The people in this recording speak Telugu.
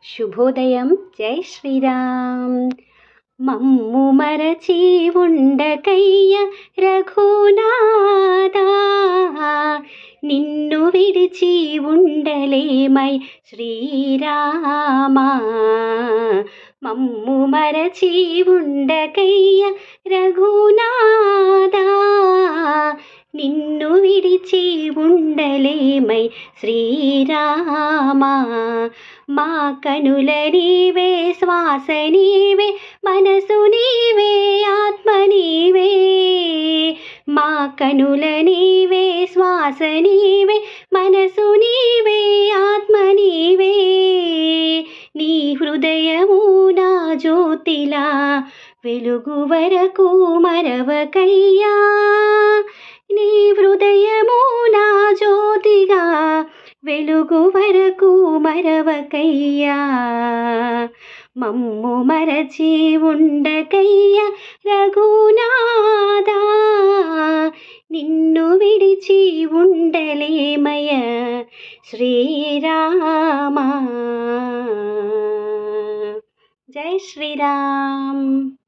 శుభోదయం. జై శ్రీరామ్. మమ్ము మరచి ఉండకయ్య రఘునాథా, నిన్ను విడిచి ఉండలేమై శ్రీరామా. మమ్ము మరచి ఉండకయ్య రఘునాథా, నిన్ను విడిచి ఉండలేమై శ్రీరామా. మా కనుల నీవే, శ్వాస నీవే, మనసు నీవే, ఆత్మ నీవే. మా కనుల నీవే, శ్వాస నీవే, మనసు నీవే, ఆత్మ నీవే. నీ హృదయము నా జ్యోతిలా వెలుగు వరకు మరవకయ్యా. నీ హృదయము నా జ్యోతిగా వెలుగు వరకు మరవకయ్యా. మమ్ము మరచి ఉండకయ్యా రఘునాథా, నిన్ను విడిచి ఉండలేమయ శ్రీరామా. జై శ్రీరామ్.